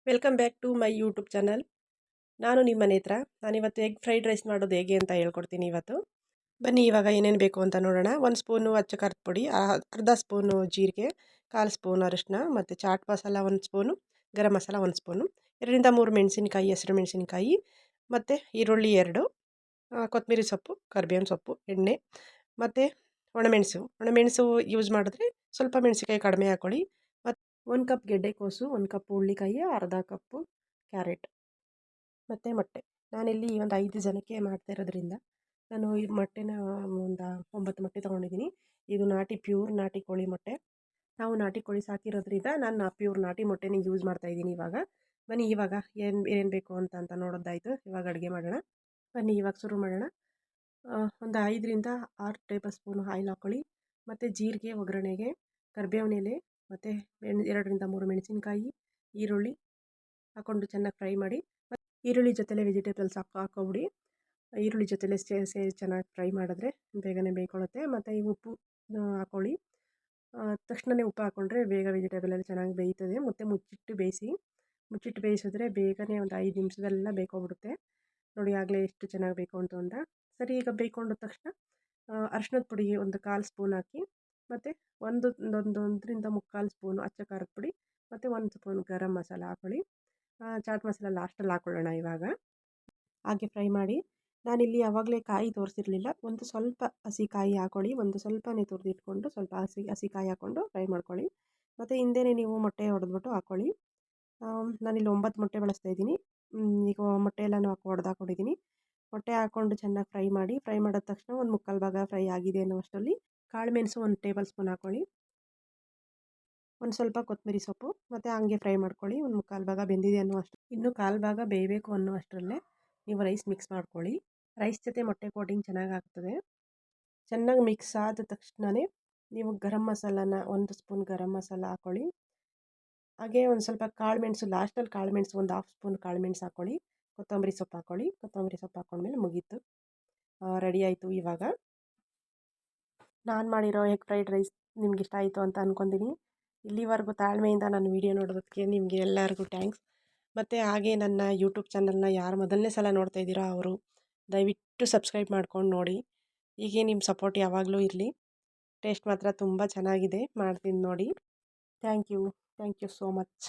Welcome back to my YouTube channel. ನಾನು ನಿಮ್ಮ ನೇತ್ರ. ನಾನಿವತ್ತು ಎಗ್ ಫ್ರೈಡ್ ರೈಸ್ ಮಾಡೋದು ಹೇಗೆ ಅಂತ ಹೇಳ್ಕೊಡ್ತೀನಿ ಇವತ್ತು. ಬನ್ನಿ ಇವಾಗ ಏನೇನು ಬೇಕು ಅಂತ ನೋಡೋಣ. 1 ಸ್ಪೂನು ಅಚ್ಚ ಖಾರದ ಪುಡಿ, ಅರ್ಧ ಸ್ಪೂನು ಜೀರಿಗೆ, 1/4 ಸ್ಪೂನ್ ಅರಿಶಿನ, ಮತ್ತು chat masala 1 spoon, garam masala 1 spoon, 2ರಿಂದ 3 ಮೆಣಸಿನಕಾಯಿ, ಹಸಿರು ಮೆಣಸಿನಕಾಯಿ, ಮತ್ತು ಈರುಳ್ಳಿ 2, ಕೊತ್ತಂಬರಿ ಸೊಪ್ಪು, ಕರಿಬೇವಿನ ಸೊಪ್ಪು, ಎಣ್ಣೆ, ಮತ್ತು ಒಣಮೆಣಸು ಯೂಸ್ ಮಾಡಿದ್ರೆ ಸ್ವಲ್ಪ ಮೆಣಸಿನಕಾಯಿ ಕಡಿಮೆ ಹಾಕ್ಕೊಳ್ಳಿ. ಮತ್ತು 1 ಕಪ್ ಗೆಡ್ಡೆಕೋಸು, 1 ಕಪ್ ಹುರುಳಿಕಾಯಿ, ಅರ್ಧ ಕಪ್ಪು ಕ್ಯಾರೆಟ್ ಮತ್ತು ಮೊಟ್ಟೆ. ನಾನಿಲ್ಲಿ ಒಂದು 5 ಜನಕ್ಕೆ ಮಾಡ್ತಾ ಇರೋದ್ರಿಂದ ನಾನು ಈ ಮೊಟ್ಟೆನ ಒಂದು 9 ಮೊಟ್ಟೆ ತೊಗೊಂಡಿದ್ದೀನಿ. ಇದು ಪ್ಯೂರ್ ನಾಟಿ ಕೋಳಿ ಮೊಟ್ಟೆ. ನಾವು ನಾಟಿ ಕೋಳಿ ಸಾಕಿರೋದ್ರಿಂದ ನಾನು ಪ್ಯೂರ್ ನಾಟಿ ಮೊಟ್ಟೆನೇ ಯೂಸ್ ಮಾಡ್ತಾಯಿದ್ದೀನಿ ಇವಾಗ. ಬನ್ನಿ ಇವಾಗ ಏನೇನು ಬೇಕು ಅಂತ ನೋಡೋದಾಯಿತು. ಇವಾಗ ಅಡುಗೆ ಮಾಡೋಣ. ಬನ್ನಿ ಇವಾಗ ಶುರು ಮಾಡೋಣ. ಒಂದು 5ರಿಂದ 6 ಟೇಬಲ್ ಸ್ಪೂನ್ ಆಯಿಲ್ ಹಾಕ್ಕೊಳ್ಳಿ. ಮತ್ತು ಜೀರಿಗೆ ಒಗ್ಗರಣೆಗೆ, ಕರಿಬೇವಿನ ಎಲೆ, ಮತ್ತು 2ರಿಂದ 3 ಮೆಣಸಿನಕಾಯಿ, ಈರುಳ್ಳಿ ಹಾಕ್ಕೊಂಡು ಚೆನ್ನಾಗಿ ಫ್ರೈ ಮಾಡಿ. ಈರುಳ್ಳಿ ಜೊತೆಲೆ ವೆಜಿಟೇಬಲ್ಸ್ ಹಾಕ್ಕೊಬಿಡಿ. ಈರುಳ್ಳಿ ಜೊತೆಲೆ ಸೇರಿ ಚೆನ್ನಾಗಿ ಫ್ರೈ ಮಾಡಿದ್ರೆ ಬೇಗನೆ ಬೇಯ್ಕೊಳ್ಳುತ್ತೆ. ಮತ್ತು ಈ ಉಪ್ಪು ಹಾಕ್ಕೊಳ್ಳಿ. ತಕ್ಷಣವೇ ಉಪ್ಪು ಹಾಕ್ಕೊಂಡ್ರೆ ಬೇಗ ವೆಜಿಟೇಬಲೆಲ್ಲ ಚೆನ್ನಾಗಿ ಬೇಯ್ತದೆ. ಮತ್ತು ಮುಚ್ಚಿಟ್ಟು ಬೇಯಿಸಿದ್ರೆ ಬೇಗನೆ ಒಂದು 5 ನಿಮಿಷದಲ್ಲ ಬೇಯ್ಕೊಬಿಡುತ್ತೆ. ನೋಡಿ ಆಗಲೇ ಎಷ್ಟು ಚೆನ್ನಾಗಿ ಬೇಯ್ಕೊಂತು ಅಂತ. ಸರಿ, ಈಗ ಬೇಯ್ಕೊಂಡ ತಕ್ಷಣ ಅರಿಶಿನದ ಪುಡಿ ಒಂದು 1/4 ಸ್ಪೂನ್ ಹಾಕಿ, ಮತ್ತು 1ರಿಂದ 3/4 ಸ್ಪೂನು ಅಚ್ಚ ಖಾರದ ಪುಡಿ, ಮತ್ತು 1 ಸ್ಪೂನ್ ಗರಂ ಮಸಾಲ ಹಾಕ್ಕೊಳ್ಳಿ. ಚಾಟ್ ಮಸಾಲ ಲಾಸ್ಟಲ್ಲಿ ಹಾಕ್ಕೊಳ್ಳೋಣ ಇವಾಗ. ಹಾಗೆ ಫ್ರೈ ಮಾಡಿ. ನಾನಿಲ್ಲಿ ಆವಾಗಲೇ ಕಾಯಿ ತೋರಿಸಿರಲಿಲ್ಲ. ಒಂದು ಸ್ವಲ್ಪ ಹಸಿ ಕಾಯಿ ಹಾಕ್ಕೊಳ್ಳಿ. ಒಂದು ಸ್ವಲ್ಪನೇ ತುರಿದಿಟ್ಕೊಂಡು ಸ್ವಲ್ಪ ಹಸಿ ಕಾಯಿ ಹಾಕ್ಕೊಂಡು ಫ್ರೈ ಮಾಡ್ಕೊಳ್ಳಿ. ಮತ್ತು ಹಿಂದೆಯೇ ನೀವು ಮೊಟ್ಟೆ ಹೊಡೆದ್ಬಿಟ್ಟು ಹಾಕ್ಕೊಳ್ಳಿ. ನಾನಿಲ್ಲಿ 9 ಮೊಟ್ಟೆ ಬಳಸ್ತಾಯಿದ್ದೀನಿ. ಈಗ ಮೊಟ್ಟೆ ಎಲ್ಲನೂ ಹೊಡೆದು ಹಾಕ್ಕೊಂಡಿದ್ದೀನಿ. ಮೊಟ್ಟೆ ಹಾಕ್ಕೊಂಡು ಚೆನ್ನಾಗಿ ಫ್ರೈ ಮಾಡಿ. ಫ್ರೈ ಮಾಡಿದ ತಕ್ಷಣ ಒಂದು 3/4 ಭಾಗ ಫ್ರೈ ಆಗಿದೆ ಅನ್ನೋ ಅಷ್ಟರಲ್ಲಿ ಕಾಳುಮೆಣಸು 1 ಟೇಬಲ್ ಸ್ಪೂನ್ ಹಾಕ್ಕೊಳ್ಳಿ. ಒಂದು ಸ್ವಲ್ಪ ಕೊತ್ತಂಬರಿ ಸೊಪ್ಪು, ಮತ್ತು ಹಂಗೆ ಫ್ರೈ ಮಾಡ್ಕೊಳ್ಳಿ. ಒಂದು 3/4 ಭಾಗ ಬೆಂದಿದೆ ಇನ್ನೂ 1/4 ಭಾಗ ಬೇಯಬೇಕು ಅನ್ನೋ ಅಷ್ಟರಲ್ಲೇ ನೀವು ರೈಸ್ ಮಿಕ್ಸ್ ಮಾಡ್ಕೊಳ್ಳಿ. ರೈಸ್ ಜೊತೆ ಮೊಟ್ಟೆ ಕೋಟಿಂಗ್ ಚೆನ್ನಾಗಿ ಆಗ್ತದೆ. ಚೆನ್ನಾಗಿ ಮಿಕ್ಸ್ ಆದ ತಕ್ಷಣವೇ ನೀವು ಗರಂ ಮಸಾಲಾನ 1 ಸ್ಪೂನ್ ಗರಂ ಮಸಾಲ ಹಾಕ್ಕೊಳ್ಳಿ. ಹಾಗೆ ಒಂದು ಸ್ವಲ್ಪ ಕಾಳುಮೆಣಸು ಲಾಸ್ಟಲ್ಲಿ ಕಾಳುಮೆಣಸು ಒಂದು 1/2 ಸ್ಪೂನ್ ಕಾಳುಮೆಣಸು ಹಾಕ್ಕೊಳ್ಳಿ. ಕೊತ್ತಂಬರಿ ಸೊಪ್ಪು ಹಾಕ್ಕೊಳ್ಳಿ. ಕೊತ್ತಂಬರಿ ಸೊಪ್ಪು ಹಾಕ್ಕೊಂಡ್ಮೇಲೆ ಮುಗೀತು, ರೆಡಿ ಆಯಿತು. ಇವಾಗ ನಾನು ಮಾಡಿರೋ ಎಗ್ ಫ್ರೈಡ್ ರೈಸ್ ನಿಮ್ಗೆ ಇಷ್ಟ ಆಯಿತು ಅಂತ ಅಂದ್ಕೊತೀನಿ. ಇಲ್ಲಿವರೆಗೂ ತಾಳ್ಮೆಯಿಂದ ನನ್ನ ವೀಡಿಯೋ ನೋಡೋದಕ್ಕೆ ನಿಮಗೆ ಎಲ್ಲರಿಗೂ ಥ್ಯಾಂಕ್ಸ್. ಮತ್ತು ಹಾಗೆ ನನ್ನ ಯೂಟ್ಯೂಬ್ ಚಾನಲ್ನ ಯಾರು ಮೊದಲನೇ ಸಲ ನೋಡ್ತಾ ಇದ್ದೀರೋ ಅವರು ದಯವಿಟ್ಟು ಸಬ್ಸ್ಕ್ರೈಬ್ ಮಾಡ್ಕೊಂಡು ನೋಡಿ. ಹೀಗೆ ನಿಮ್ಮ ಸಪೋರ್ಟ್ ಯಾವಾಗಲೂ ಇರಲಿ. ಟೇಸ್ಟ್ ಮಾತ್ರ ತುಂಬ ಚೆನ್ನಾಗಿದೆ. ಮಾಡ್ತೀನಿ ನೋಡಿ. Thank you so much.